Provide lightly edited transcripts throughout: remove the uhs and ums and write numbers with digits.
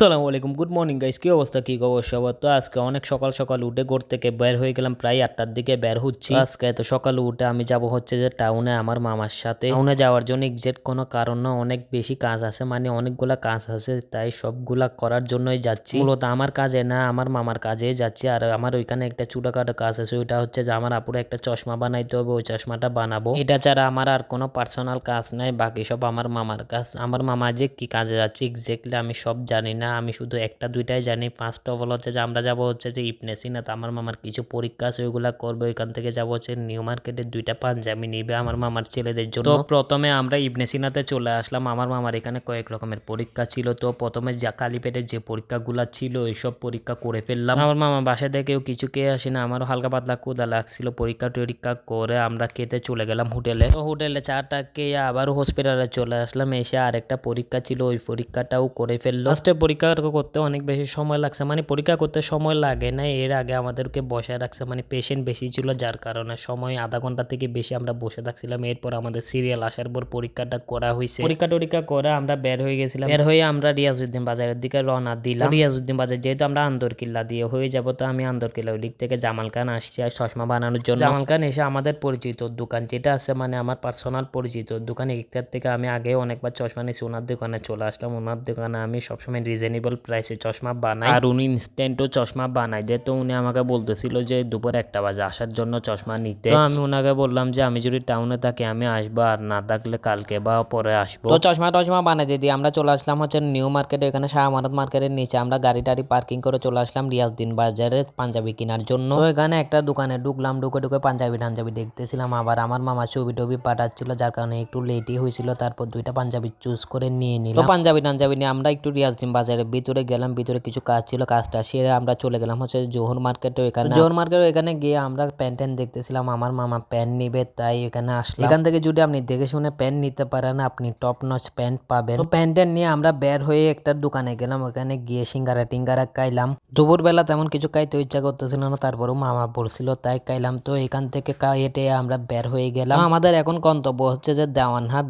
আসসালামু আলাইকুম, good morning guys. কি অবস্থা, কি খবর সবার? তো আজকে অনেক সকাল সকাল উঠে ঘর থেকে বের হয়ে গেলাম, প্রায় 8টার দিকে বের হচ্ছি। আজকে এত সকালে উঠে আমি যাব হচ্ছে যে টাউনে আমার মামার সাথে। টাউনে যাওয়ার জন্য এক্সাক্ট কোনো কারণ না, অনেক বেশি কাজ আছে, মানে অনেকগুলা কাজ আছে, তাই সবগুলা করার জন্যই যাচ্ছি। মূলত আমার কাজে না, আমার মামার কাজে যাচ্ছি। আর আমার ওইখানে একটা ছোটখাটো কাজ আছে, ওইটা হচ্ছে যে আমার আপুরে একটা চশমা বানাইতে হবে, ওই চশমাটা বানাবো। এটা ছাড়া আমার আর কোনো পার্সোনাল কাজ নাই, বাকি সব আমার মামার কাজ। আমার মামা যে কি কাজে যাচ্ছে এক্স্যাক্টলি আমি সব জানি না, আমি শুধু একটা দুইটাই জানি। ফার্স্ট অফ অল হচ্ছে যে আমরা যাবো হচ্ছে যে ইবনে সিনা, তো আমার মামার কিছু পরীক্ষা আছে, ওইগুলা করবে। ওইখান থেকে যাবো হচ্ছে নিউ মার্কেটের দুইটা পাঞ্জাবি নিবে আমার মামার ছেলেদের জন্য। তো প্রথমে আমরা ইবনে সিনাতে চলে আসলাম, আমার মামার এখানে কয়েক রকমের পরীক্ষা ছিল। তো প্রথমে যা খালি পেটের যে পরীক্ষাগুলা ছিল এইসব পরীক্ষা করে ফেললাম। আমার মামা বাসায় থেকেও কিছু খেয়ে আসি না, আমারও হালকা পাতলা ক্ষুধা লাগছিল। পরীক্ষা টরীক্ষা করে আমরা খেতে চলে গেলাম হোটেলে। তো হোটেলে চাটা খেয়ে আবার হসপিটালে চলে আসলাম, এসে আরেকটা পরীক্ষা ছিল, ওই পরীক্ষাটাও করে ফেললো। ফার্স্টে পরীক্ষা করতে অনেক বেশি সময় লাগছে, মানে পরীক্ষা করতে সময় লাগে না, এর আগে আমাদেরকে বসে রাখছে, মানে পেশেন্ট বেশি ছিল যার কারণে সময় আধা ঘন্টা থেকে বেশি আমরা বসে থাকছিলাম। এরপর আমাদের সিরিয়াল আসার পর পরীক্ষাটা করা হয়েছে। পরীক্ষা টরীক্ষা করে আমরা বের হয়ে গেছিলাম, বের হয়ে আমরা রিয়াজউদ্দিন বাজারের দিকে রওনা দিলাম। রিয়াজউদ্দিন বাজার যেহেতু আমরা আন্দরকিল্লা দিয়ে হয়ে যাব, তো আমি আন্দরকিল্লা ওই দিক থেকে জামাল খান আসছি আর চশমা বানানোর জন্য। জামাল খান এসে আমাদের পরিচিত দোকান যেটা আছে, মানে আমার পার্সোনাল পরিচিত দোকান, এটার থেকে আমি আগে অনেকবার চশমা নিয়েছি, ওনার দোকানে চলে আসলাম। ওনার দোকানে আমি সবসময় রিজনেবল প্রাইসে চশমা বানাই, আর উনি ইনস্ট্যান্টও চশমা বানাই। যেহেতু উনি আমাকে বলতেছিল যে দুপুর 1টা বাজে আসার জন্য চশমা নিতে, তো আমি ওনাকে বললাম যে আমি যদি টাউনে থাকি আমি আসবো, আর না থাকলে কালকে বা পরে আসবো। তো চশমা বানাইতে দিয়ে আমরা চলে আসলাম হচ্ছে নিউ মার্কেটে, এখানে শাহ আমানত মার্কেটের নিচে আমরা গাড়ি টাড়ি পার্কিং করে চলে আসলাম রিয়াজউদ্দিন বাজারে পাঞ্জাবি কেনার জন্য। তো এখানে একটা দোকানে ঢুকলাম, ঢুকে পাঞ্জাবি টাঞ্জাবি দেখতেছিলাম, আবার আমার মামা ছবি টবি পাঠাচ্ছিল, যার কারণে একটু লেটই হয়েছিল। তারপর দুইটা পাঞ্জাবি চুজ করে নিয়ে নিলাম। তো পাঞ্জাবি টাঞ্জাবি নিয়ে আমরা একটু রিয়াজউদ্দিন বাজারের ভিতরে গেলাম, ভিতরে কিছু কাজ ছিল, কাজটা সেরে আমরা চলে গেলাম হচ্ছে জোহর মার্কেটে। জোহর মার্কেটে এখানে গিয়ে আমরা প্যান্ট ট্যান্ট দেখতেছিলাম, আমার মামা প্যান্ট নিবে তাই এখানে আসলাম। এখান থেকে যদি আপনি দেখে শুনে প্যান্ট নিতে পারেন আপনি টপ নচ প্যান্ট পাবেন। তো প্যান্ট ট্যান্ট নিয়ে আমরা বের হয়ে একটা দোকানে গেলাম, ওখানে গিয়ে সিঙ্গারা টিঙ্গারা খাইলাম। দুপুরবেলা তেমন কিছু খাইতে ইচ্ছা করতেছিল না, তারপরেও মামা বলছিল তাই খাইলাম। তো এখান থেকে হেঁটে আমরা বের হয়ে গেলাম। আমাদের এখন গন্তব্য হচ্ছে যে দেওয়ানহাট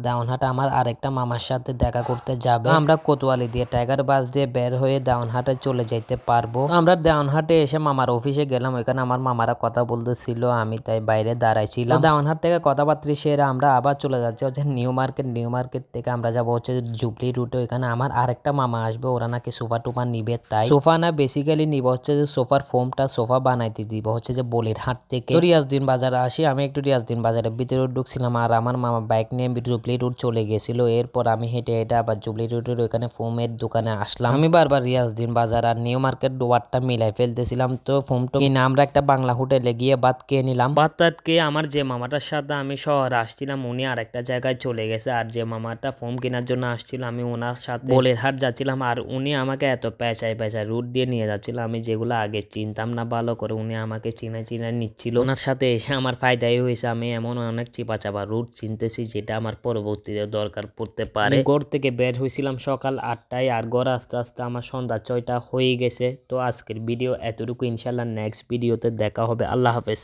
আমার আরেকটা মামার সাথে দেখা করতে যাবে। আমরা কোতোয়ালি দিয়ে টাইগার বাস দিয়ে বের হয়ে দেওয়ানহাটে চলে যাইতে পারবো। আমরা দেওয়ানহাটে এসে মামার অফিসে গেলাম, ওইখানে আমার মামারা কথা বলতেছিল, আমি তাই বাইরে দাঁড়াইছিলাম। দেওয়ানহাট থেকে কথাবার্তা সেরে আমরা আবার চলে যাচ্ছি হচ্ছে নিউ মার্কেট থেকে আমরা যাবো হচ্ছে জুবলি রুটে। ওইখানে আমার আরেকটা মামা আসবে, ওরা নাকি সোফা টোফা নিবে, তাই সোফা না বেসিক্যালি নিব হচ্ছে যে সোফার ফোমটা, সোফা বানাইতে দিব হচ্ছে যে বলিরহাট থেকে। রিয়াজউদ্দিন বাজারে আসি, আমি একটু রিয়াজউদ্দিন বাজারের ভিতরে ঢুকছিলাম, আর আমার মামা বাইক নিয়ে জুবলি রুট চলে গেছিল। এরপর আমি হেঁটে হেঁটে আবার জুবলি রুটের ওইখানে ফোমের দোকানে আসলাম। আমি বারবার রিয়াজউদ্দিন বাজার আর নিউ মার্কেট ওয়ার্ডটা মিলাই ফেলতেছিলাম। তো ফোমটা কিনে আমরা একটা বাংলা হোটেলে গিয়ে ভাত খেয়ে নিলাম। ভাত খেয়ে আমার যে মামাটার সাথে আমি শহরে আসছিলাম, উনি আরেকটা জায়গায় চলে গেছে, আর যে মামাটা ফোম কেনার জন্য আসছিল আমি ওনার সাথে বলিরহাট যাচ্ছিলাম, আর উনি আমাকে এত পেঁচায় রুট দিয়ে নিয়ে যাচ্ছিল, আমি যেগুলো আগে চিনতাম না ভালো করে, উনি আমাকে চিনাই নিচ্ছিল। ওনার সাথে এসে আমার ফায়দাই হয়েছে, আমি এমন অনেক চিপা রুট চিনতেছি যেটা আমার পরবর্তীতে দরকার পড়তে পারে। ঘর থেকে বের হয়েছিলাম সকাল 8টায়, আর ঘর আস্তে আস্তে আমার সন্ধ্যা 6টা হয়ে গেছে। তো আজকের ভিডিও এতটুকু, ইনশাল্লাহ নেক্সট ভিডিওতে দেখা হবে। আল্লাহ হাফেজ।